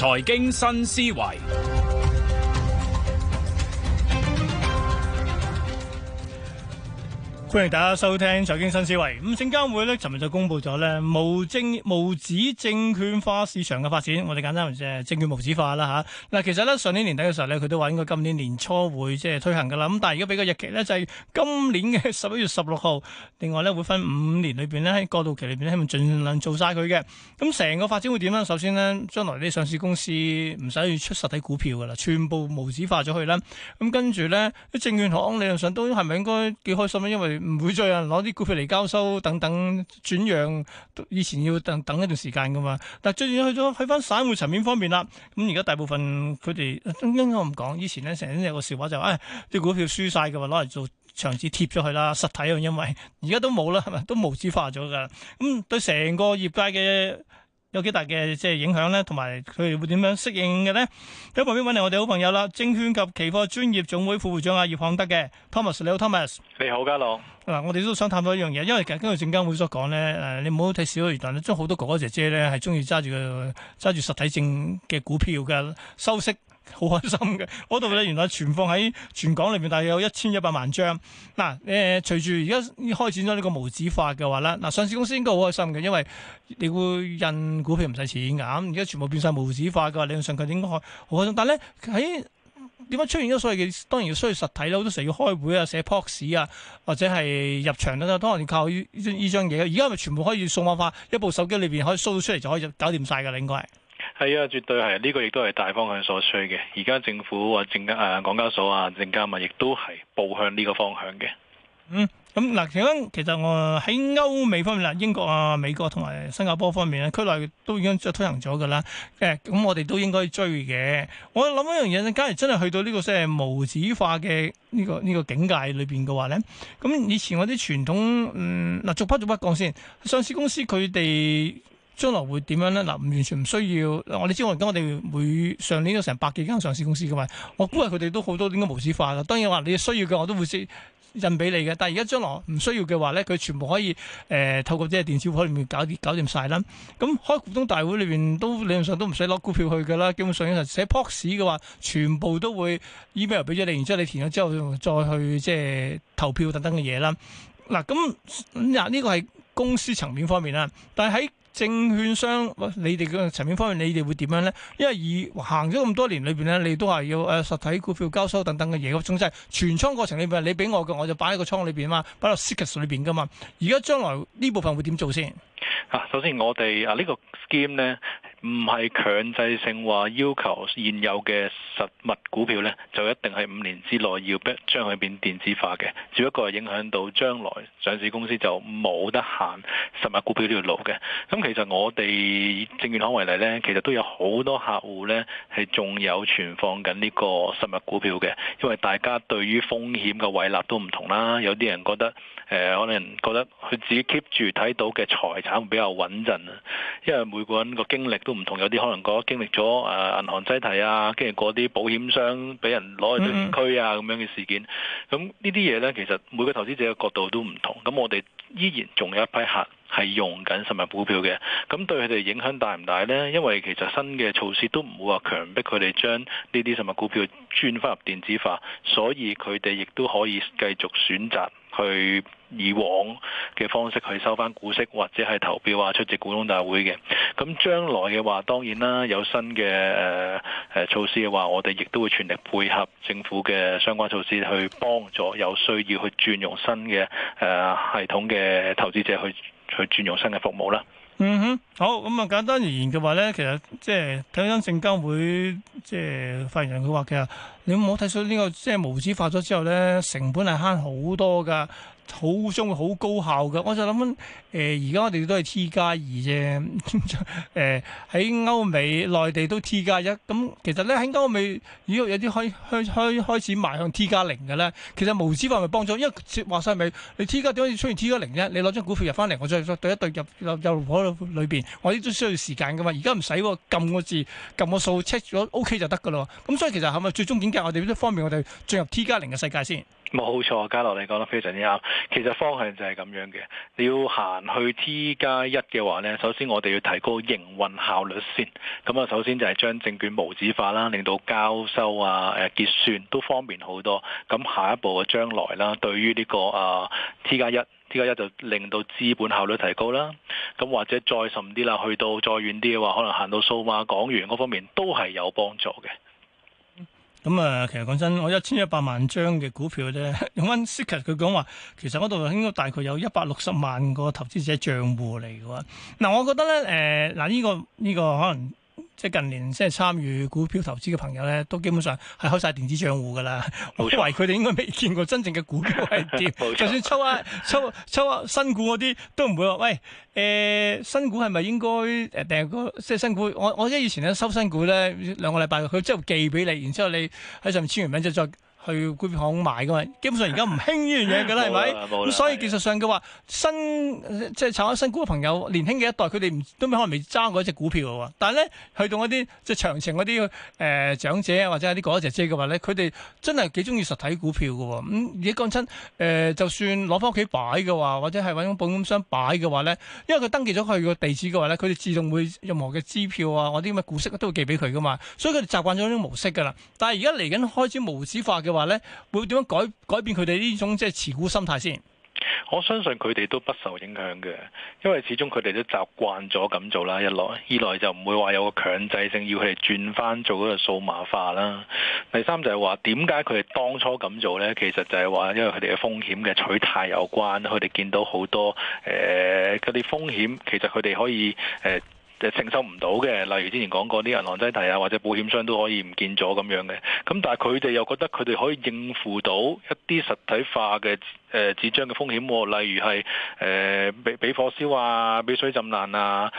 財經新思維。歡迎大家收聽財經新思維。咁證監會咧，尋日就公布咗咧無紙證券化市場嘅發展。我哋簡單即係證券無紙化啦吓。嗱，其實咧上年年底嘅時候咧，佢都話應該今年年初會即係推行噶啦。咁但係而家俾個日期咧就係今年嘅11月16號。另外咧會分5年裏邊咧喺過渡期裏邊咧，希望盡量做晒佢嘅。咁成個發展會點咧？首先咧，將來啲上市公司唔使出實體股票噶啦，全部無紙化咗去啦。咁跟住咧，啲證券行理論上都係咪應該幾開心咧？因為唔會再有人攞啲股票嚟交收等等轉讓，以前要等一段時間噶嘛。但係最近去翻散戶層面方面啦，咁而家大部分佢哋應該唔講，以前咧成日有個笑話就係啲股票輸晒嘅話攞嚟做牆紙貼咗去啦，實體啊，因為而家都冇啦，係咪都無紙化咗噶。咁對成個業界嘅有幾大嘅即係影響咧，同埋佢哋會點樣適應嘅咧？喺旁邊揾嚟我哋好朋友啦，證券及期貨專業總會副會長葉漢德嘅 Thomas， 你好 Thomas。你好，家樂。嗱，我哋都想探討一樣嘢，因為其實根據證監會所講咧，你唔好睇少咗，原來將好多哥哥姐姐咧係中意揸住實體證嘅股票嘅收息。好開心嘅，嗰度咧原來存放喺全港裏邊大約有1100萬張。嗱，隨住而家開展咗呢個無紙化嘅話咧，嗱，上市公司應該好開心嘅，因為你會印股票唔使錢㗎。咁而家全部變晒無紙化嘅話，理論上佢應該好開心。但係咧喺點解出現咗所謂嘅，當然要需要實體啦，好多時要開會啊、寫 POX 啊，或者係入場啦，當然要靠呢張嘢。而家係咪全部可以數碼化？一部手機裏邊可以 show 到出嚟就可以搞掂晒㗎啦，應該係。係啊，絕對係，呢個亦都係大方向所趨嘅。而家政府啊、港交所啊、證監啊，亦都係步向呢個方向嘅。咁嗱，其實我喺歐美方面啦，英國啊、美國同埋新加坡方面咧，區內都已經推行咗噶啦。咁我哋都應該追嘅。我諗一樣嘢咧，假如真係去到呢個即係無紙化嘅呢個境界裏邊嘅話咧，咁以前我啲傳統逐筆講先，上市公司佢哋將來會點樣咧？嗱，完全唔需要。我哋知我哋每上年有成百幾間上市公司噶嘛，我估係佢哋都好多應該無紙化噶。當然話你需要嘅，我都會印俾你嘅。但係而家將來唔需要嘅話咧，佢全部可以透過即係電子股裏面搞掂晒啦。咁開股東大會裏邊都理論上都唔使攞股票去噶啦，基本上寫 POX 嘅話，全部都會 email 俾咗你，然之後你填咗之後再去即係投票等等嘅嘢啦。嗱，咁呢個係公司層面方面啦，但係喺證券商，你哋嘅層面方面，你哋會點樣咧？因為行咗咁多年裏邊咧，你都係要實體股票交收等等嘅嘢，總之係全倉過程裏邊，你俾我嘅，我就擺喺個倉裏邊嘛，擺落 CCASS 裏邊噶嘛。而家將來呢部分會點做先？首先我哋呢個 scheme 咧，唔係強制性話要求現有嘅實物股票咧，就一定係5年之內要將佢變電子化嘅，只不過係影響到將來上市公司就冇得行實物股票呢條路嘅。咁其實我哋證券行為例咧，其實都有好多客戶咧係仲有存放緊呢個實物股票嘅，因為大家對於風險嘅位納都唔同啦。有啲人覺得可能覺得佢自己 keep 住睇到嘅財產會比較穩陣啊，因為每個人個經歷都唔同，有啲可能覺得經歷咗銀行擠提啊，經歷過啲保險商俾人攞去對區啊咁樣嘅事件。咁呢啲嘢咧，其實每個投資者嘅角度都唔同。咁我哋依然仲有一批客係用緊實物股票嘅，咁對佢哋影響大唔大呢？因為其實新嘅措施都唔會話強迫佢哋將呢啲實物股票轉翻入電子化，所以佢哋亦都可以繼續選擇去以往嘅方式去收翻股息，或者係投票啊、出席股東大會嘅。咁將來嘅話，當然啦，有新嘅措施嘅話，我哋亦都會全力配合政府嘅相關措施，去幫助有需要去轉用新嘅系統嘅投資者去轉用新嘅服務啦。好，咁簡單而言嘅話咧，其實即係睇翻證監會即係發言人佢話，其實你唔好睇出呢個即係無紙化咗之後咧，成本係慳好多噶。將會好高效嘅，我就諗緊而家我哋都係 T+2 啫，喺歐美、內地都 T+1，咁其實咧喺歐美如果有啲開始邁向 T+0嘅咧，其實無紙化咪幫咗，因為話晒咪你 T+ 點可以出現 T+0啫？你攞張股票入翻嚟，我再對一對入伙裏邊，我啲都需要時間噶嘛。而家唔使喎，撳個字、撳個數 check 咗 OK 就得噶咯。咁所以其實係咪最終境界我哋呢方面我哋進入 T+0嘅世界先？冇錯，嘉樂你講得非常之啱。其實方向就係咁樣嘅。你要行去 T+1嘅話呢，首先我哋要提高營運效率先。咁啊，首先就係將證券無紙化啦，令到交收啊、結算都方便好多。咁下一步嘅將來啦，對於呢個T+1 就令到資本效率提高啦。咁或者再甚啲啦，去到再遠啲嘅話，可能行到數碼港元嗰方面都係有幫助嘅。咁啊，其實講真，我1100萬張嘅股票咧，用翻 Sicker 佢講話，其實嗰度應該大概有160萬個投資者帳戶嚟嘅喎。嗱，我覺得咧，呢個可能即係近年即係參與股票投資嘅朋友咧，都基本上係開晒電子帳戶㗎啦。我懷疑佢哋應該未見過真正嘅股票係點，就算抽下新股嗰啲都唔會話，喂，新股係咪應該訂個即係新股？我記得以前咧收新股咧2個禮拜，佢之後寄俾你，然之後你喺上面簽完名之後再去股票行買噶嘛，基本上而家唔興呢樣嘢㗎啦，係咪？咁所以技術上嘅話，即係炒緊新股嘅朋友，年輕嘅一代，佢哋都可能未揸過一隻股票喎。但係咧，去到一啲即係長情嗰啲長者啊，或者係啲哥哥姐姐嘅話咧，佢哋真係幾中意實體股票嘅喎。咁而家講真，就算攞翻屋企擺嘅話，或者係揾保險箱擺嘅話咧，因為佢登記咗佢個地址嘅話咧，佢哋自動會任何嘅支票啊，嗰啲咁嘅股息都會寄俾佢噶嘛。所以佢哋習慣咗呢種模式㗎啦。但係而家嚟緊開始無紙化嘅話咧，會點樣改變佢哋呢種即係持股心態先？我相信佢哋都不受影響嘅，因為始終佢哋都習慣咗咁做啦。一來，二來就唔會話有個強制性要佢哋轉翻做嗰個數碼化啦。第三就係話點解佢哋當初咁做呢？其實就係話因為佢哋嘅風險嘅取態有關，佢哋見到好多嗰啲風險，其實佢哋可以承受唔到嘅，例如之前講過啲銀行擠提啊，或者保險商都可以唔見咗咁樣嘅。咁但係佢哋又覺得佢哋可以應付到一啲實體化嘅紙張嘅風險，例如係俾火燒啊、俾水浸爛啊、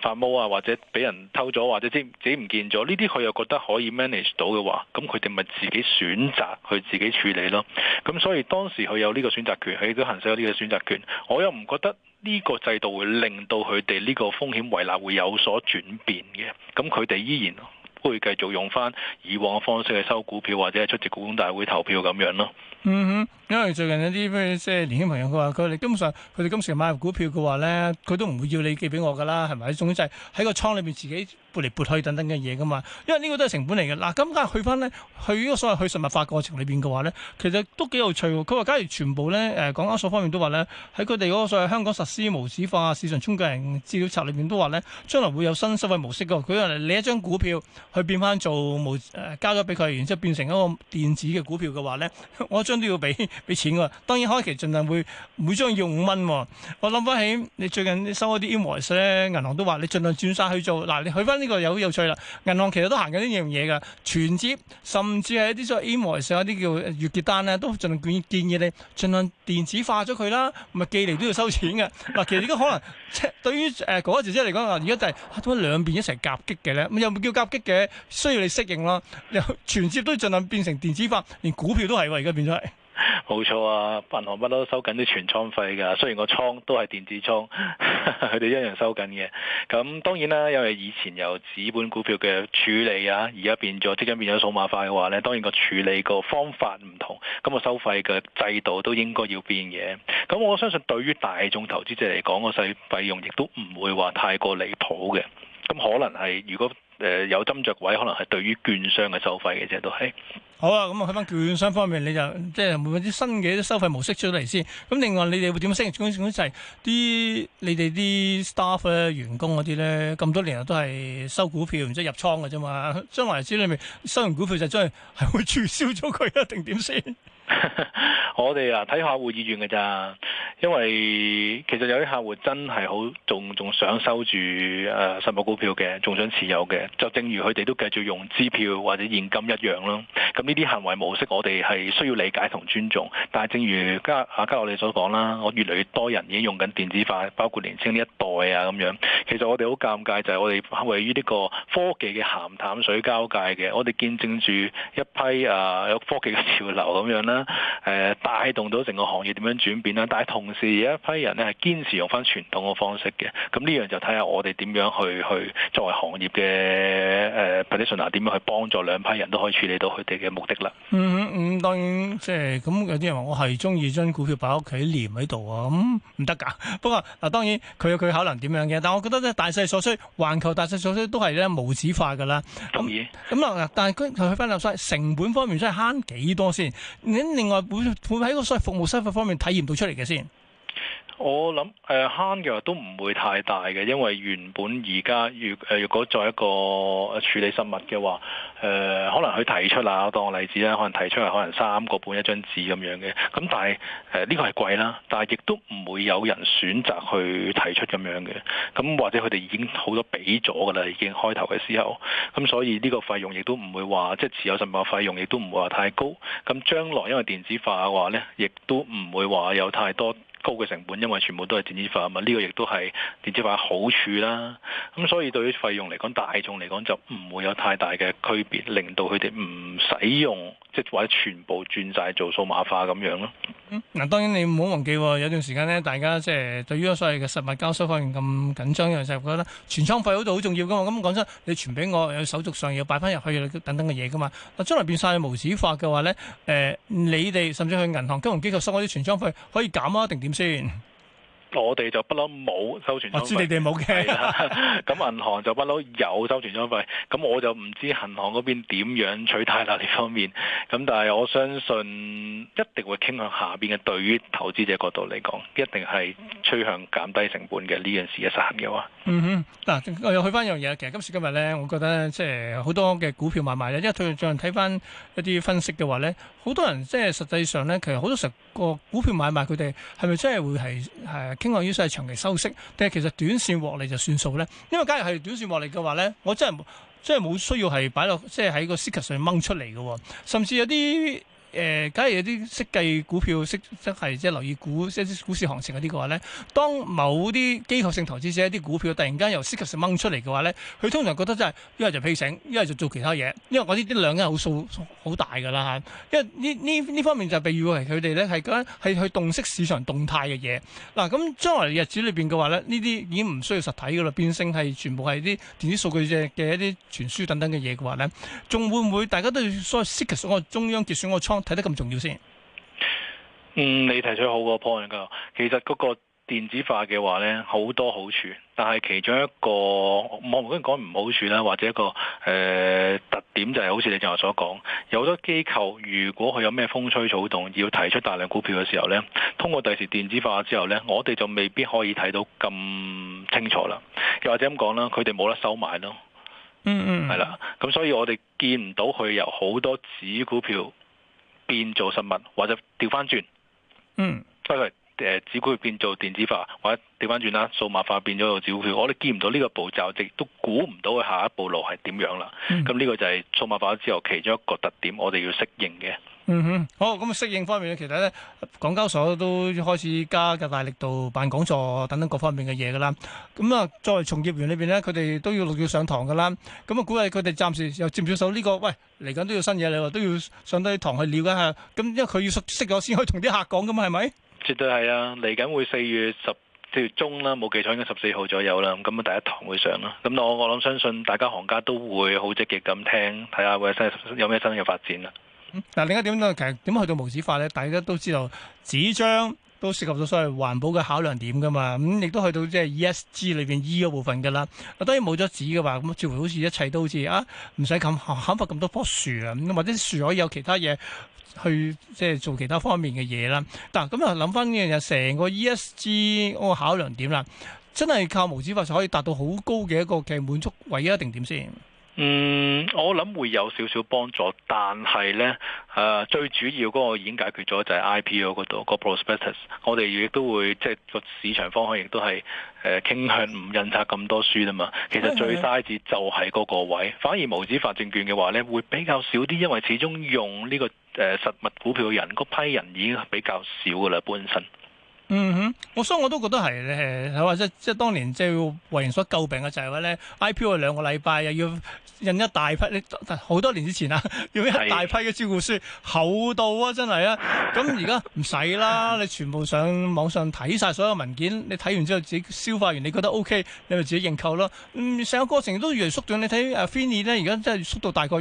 發毛啊，或者俾人偷咗，或者自己唔見咗，呢啲佢又覺得可以 manage 到嘅話，咁佢哋咪自己選擇去自己處理咯。咁所以當時佢有呢個選擇權，佢亦都行使咗呢個選擇權。我又唔覺得呢個制度會令到佢哋呢個風險胃納會有所轉變嘅，咁佢哋依然會繼續用翻以往嘅方式去收股票或者係出席股東大會投票咁樣咯。嗯哼，因為最近有啲咩即係年輕朋友佢話佢哋基本上佢哋今時買入股票嘅話咧，佢都唔會要你寄俾我噶啦，係咪？總之就係喺個倉裏邊自己撥嚟撥去等等嘅嘢噶嘛。因為呢個都係成本嚟嘅。嗱，咁梗係去翻咧，去呢個所謂去實物化過程裏邊嘅話咧，其實都幾有趣喎。佢話假如全部咧港交所方面都話咧，喺佢哋嗰個所謂香港實施無紙化市場中介人資料冊裏邊都話咧，將來會有新收費模式㗎。佢話你一張股票去變翻做交咗俾佢，然之後變成一個電子嘅股票嘅話咧，我張都要俾錢㗎。當然開期盡量會每張要5蚊。我諗翻起你最近收嗰啲 invoice 咧，銀行都話你盡量轉晒去做。嗱，你去翻呢個有趣啦。銀行其實都行緊呢樣嘢㗎，存摺甚至係一啲所謂 invoice 嗰啲叫月結單咧，都盡量建議你盡量電子化咗佢啦，咪寄嚟都要收錢嘅。嗱，其實而家可能即係對於哥哥姐姐嚟講，而家就係點解兩邊一齊夾擊嘅咧？又唔叫夾擊嘅，需要你適應咯。又存摺都盡量變成電子化，連股票都係喎，而家變咗係。冇錯啊，銀行不嬲收緊啲存倉費㗎，雖然個倉都係電子倉，佢哋一樣收緊嘅。咁當然啦，因為以前有紙本股票嘅處理啊，而家變咗即刻變咗數碼化嘅話咧，當然個處理個方法唔同，咁個收費嘅制度都應該要變嘅。咁我相信對於大眾投資者嚟講，個費用亦都唔會話太過離譜嘅。咁可能係如果有斟酌位，可能係對於券商嘅收費嘅啫，都係。好啊，咁啊，喺翻券商方面，你就即係會唔會啲新嘅收費模式出咗嚟先？咁另外你哋會點升？總之就係你哋啲 staff 咧、員工嗰啲咧，咁多年都係收股票，唔知入倉嘅啫嘛。將來知你咪收完股票就將係會註銷咗佢啊，定點先？我哋睇客戶意願嘅咋，因為其實有啲客戶真係好仲想收住實物股票嘅，仲想持有嘅，就正如佢哋都繼續用支票或者現金一樣咯。咁呢啲行為模式我哋係需要理解同尊重，但係正如嘉樂你所講啦，我越嚟越多人已經用緊電子化，包括年青呢一代啊咁樣。其實我哋好尷尬就係我哋位於呢個科技嘅鹹淡水交界嘅，我哋見證住一批有科技嘅潮流咁樣啦。大帶動到成個行業點樣轉變啦。但係同時有一批人咧係堅持用翻傳統嘅方式嘅，咁呢樣就睇下我哋點樣去作為行業嘅practitioner點樣去幫助兩批人都可以處理到佢哋嘅目的啦。當然即係咁有啲人話我係中意將股票擺喺屋企黏喺度啊，咁唔得㗎。不過嗱，當然佢有佢考量點樣嘅，但我覺得咧大勢所趨，環球大勢所趨都係咧無紙化㗎啦。同意。咁但係佢去翻立晒成本方面真係慳幾多先？另外會喺個所謂服務收費方面體驗到出嚟嘅先。我諗慳嘅話都唔會太大嘅，因為原本而家如果作為一個處理實物嘅話，可能佢提出啦，我當個例子啦，可能提出係可能3個半一張紙咁樣嘅，咁但係呢個係貴啦，但係亦都唔會有人選擇去提出咁樣嘅，咁或者佢哋已經好多俾咗㗎啦，已經開頭嘅時候，咁所以呢個費用亦都唔會話即係持有實物嘅費用亦都唔會話太高，咁將來因為電子化嘅話呢，亦都唔會話有太多高嘅成本，因為全部都係電子化啊嘛，呢個亦都係電子化嘅好處啦。咁所以對於費用嚟講，大眾嚟講就唔會有太大嘅區別，令到佢哋唔使用，即係或者全部轉晒做數碼化咁樣咯。嗱，當然你唔好忘記，有段時間咧，大家即係對於所謂嘅實物交收方面咁緊張，因為就係覺得存倉費嗰度好重要噶嘛。咁講真，你傳俾我，有手續上要擺翻入去等等嘅嘢噶嘛。嗱，將來變晒無紙化嘅話咧，你哋甚至去銀行、金融機構收嗰啲存倉費可以減啊，定點先？我哋就不嬲冇收存倉費，我知你哋冇嘅。咁銀行就不嬲有收存倉費，咁我就唔知銀行嗰邊點樣取態啦呢方面。咁但係我相信一定會傾向下邊嘅，對於投資者角度嚟講，一定係趨向減低成本嘅呢件事嘅實行嘅話。嗱，我又去翻一樣嘢，其實今時今日咧，我覺得即係好多嘅股票買賣咧，因為最近睇翻一啲分析嘅話咧，好多人即係實際上咧，其實好多時個股票買賣佢哋係咪真係會係傾向於係長期收息，定係其實短線獲利就算數咧？因為假如係短線獲利嘅話咧，我真係冇需要係擺落即係喺個 CCA 上掹出嚟嘅，甚至有啲。假如有啲識計股票、識即係留意股市行情嗰啲嘅話咧，當某啲機構性投資者一啲股票突然間由 CCA 上掹出嚟嘅話咧，佢通常覺得真係一係就披醒，一係就做其他嘢，因為我呢啲兩間好數好大㗎啦嚇。因為呢方面就被譽為佢哋咧係講係去洞悉市場動態嘅嘢。嗱，咁將來日子裏邊嘅話咧，呢啲已經唔需要實體㗎啦，變性係全部係啲電子數據嘅一啲傳輸等等嘅嘢嘅話咧，仲會唔會大家都要所謂 CCA 嗰個中央結算嗰個倉睇得咁重要先？你提出好個 point 㗎。其實嗰個電子化嘅話咧，好多好處，但係其中一個我唔可以講唔好處啦，或者一個特點就係好似你正話所講，有好多機構如果佢有咩風吹草動，要提出大量股票嘅時候咧，通過第時電子化之後咧，我哋就未必可以睇到咁清楚啦。又或者咁講啦，佢哋冇得收買咯。係啦，咁所以我哋見唔到佢由好多紙股票變做實物，或者調翻轉，所以紙股票變做電子化，或者調翻轉啦，數碼化變咗做紙股票，我哋見唔到呢個步驟，亦都估唔到佢下一步路係點樣啦。咁呢個就係數碼化之後其中一個特點，我哋要適應嘅。好，咁適應方面咧，其實咧，港交所都開始加嘅大力度辦講座等等各方面嘅嘢噶啦。咁啊，作為從業員裏邊咧，佢哋都要上堂噶啦。咁啊，估計佢哋暫時又接唔接受呢個？喂，嚟緊都要新嘢，你話都要上低堂去了解下。咁因為佢要識咗先可以同啲客講噶嘛，係咪？絕對係啊！嚟緊會4月中啦，冇記錯應該14號左右啦。咁第一堂會上啦。咁我諗相信大家行家都會好積極咁聽，睇下會有咩新嘅發展啦。嗱，另一點咧，其實點去到無紙化咧？大家都知道紙張都涉及到所謂環保嘅考量點噶嘛，咁亦都去到即係 ESG 裏邊 E 嗰部分噶啦。當然冇咗紙嘅話，咁似乎好似一切都好似唔使砍伐咁多棵樹啊，咁或者樹可以有其他嘢去即係做其他方面嘅嘢啦。嗱，咁啊諗翻呢樣嘢，成個 ESG 嗰個考量點啦，真係靠無紙化就可以達到好高嘅一個嘅滿足位啊？定點先？我諗會有少少幫助，但係呢，最主要嗰個已經解決咗，就係 IPO 嗰度個 prospectus， 我哋亦都會即係個市場方向亦都係傾向唔印刷咁多書啦嘛。其實最嘥字就係嗰個位，反而無紙化證券嘅話呢，會比較少啲，因為始終用呢個實物股票嘅人，嗰批人已經比較少噶啦本身。嗯哼，所以我都覺得係咧，係話即係當年即係為人所詬病嘅就係話咧 IPO 係2個禮拜又要印一大批，你好多年之前啊，要一大批嘅招股書，厚到啊真係啊！咁而家唔使啦，你全部上網上睇晒所有文件，你睇完之後自己消化完，你覺得 OK，你咪自己認購咯。成個過程都越嚟縮短，你睇Fini 咧，而家真係縮到大概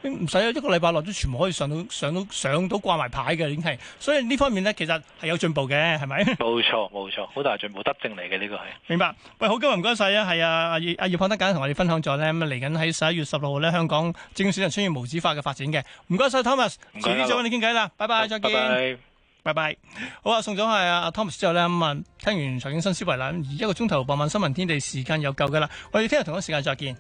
唔使1個禮拜內都全部可以上到掛埋牌嘅已經係，所以呢方面咧其實係有進步嘅，係咪？冇錯，好大進步，德政嚟嘅呢個係。明白。喂，好，今日唔該晒啊，係啊，阿葉漢德簡同我哋分享咗咧，咁嚟緊喺11月16號咧，香港證券市場出現無紙化嘅發展嘅。唔該晒 Thomas，遲啲再揾你傾偈啦，拜拜，再見，拜拜。好啊，送咗係阿 Thomas 之後咧，咁聽完財經新思維啦，而1個鐘頭傍晚新聞天地時間有夠噶啦，我哋聽日同一時間再見。